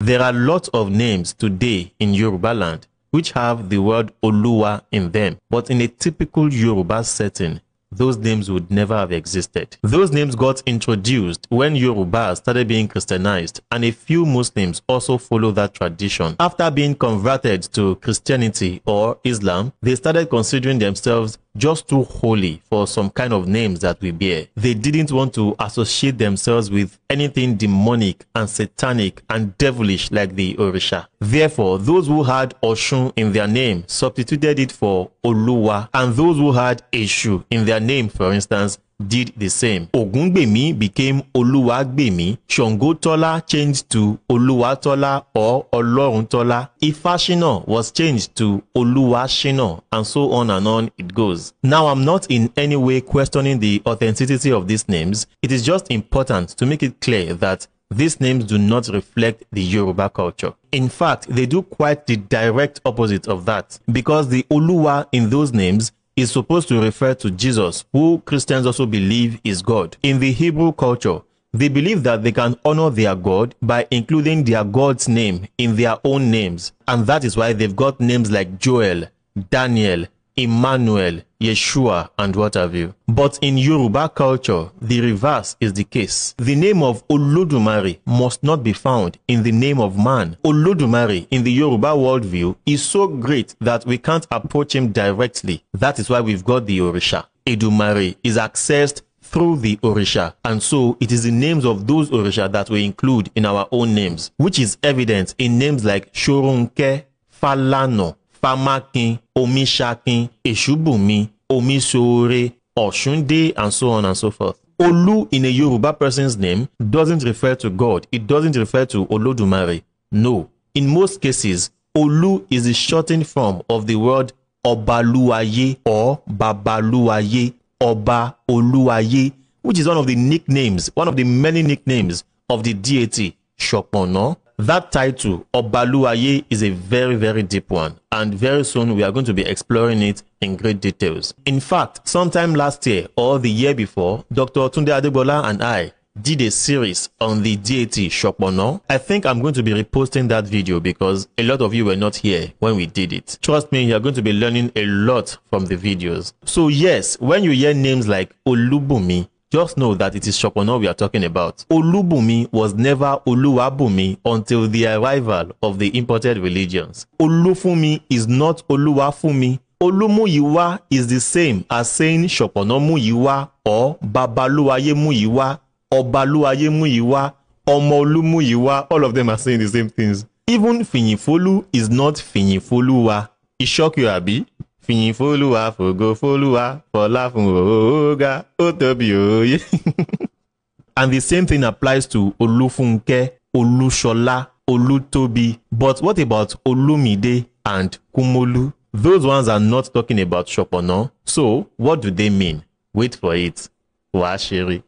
There are lots of names today in Yoruba land which have the word Oluwa in them, but in a typical Yoruba setting, those names would never have existed. Those names got introduced when Yoruba started being Christianized, and a few Muslims also follow that tradition. After being converted to Christianity or Islam, they started considering themselves just too holy for some kind of names that we bear. They didn't want to associate themselves with anything demonic and satanic and devilish like the Orisha. Therefore, those who had Oshun in their name substituted it for Oluwa, and those who had Eshu in their name, for instance, did the same. Ogungbemi became Oluwagbemi. Shangotola changed to Oluwatola or Oloruntola. Ifashina was changed to Oluwashina, and so on and on it goes. Now, I'm not in any way questioning the authenticity of these names. It is just important to make it clear that these names do not reflect the Yoruba culture. In fact, they do quite the direct opposite of that, because the Oluwa in those names is supposed to refer to Jesus, who Christians also believe is God. In the Hebrew culture, they believe that they can honor their God by including their God's name in their own names. And that is why they've got names like Joel, Daniel, Emmanuel, Yeshua, and what have you. But in Yoruba culture, the reverse is the case. The name of Olodumare must not be found in the name of man. Olodumare in the Yoruba worldview is so great that we can't approach him directly. That is why we've got the Orisha. Edumare is accessed through the Orisha, and so it is the names of those Orisha that we include in our own names, which is evident in names like Shorunke, Falano, Famakin, Omishakin, Eshubumi, Omisore, Oshunde, and so on and so forth. Olu in a Yoruba person's name doesn't refer to God. It doesn't refer to Olodumare. No. In most cases, Olu is the shortened form of the word Obaluaye or Babaluaye, Oba Oluaye, which is one of the nicknames, one of the many nicknames of the deity Shopono. That title, Obaluaye, is a very, very deep one, and very soon we are going to be exploring it in great details. In fact, sometime last year or the year before, Dr. Tunde Adebola and I did a series on the deity Shopono. I think I'm going to be reposting that video because a lot of you were not here when we did it. Trust me, you're going to be learning a lot from the videos. So yes, when you hear names like Olubumi, just know that it is Shopono we are talking about. Olubumi was never Oluwabumi until the arrival of the imported religions. Olufumi is not Oluwafumi. Olumuyiwa is the same as saying Shopono Muyiwa or Babaluaye Muyiwa, Obaluaye Muyiwa, Omolu Muyiwa. All of them are saying the same things. Even Finyifolu is not Finyifoluwa. It shock you, Abi? Finyifoluwa, Fogofoluwa, Folafunoga, Otobioye. And the same thing applies to Olufunke, Olushola, Olutobi. But what about Olumide and Kumolu? Those ones are not talking about Shopono. So, what do they mean? Wait for it. Washiri.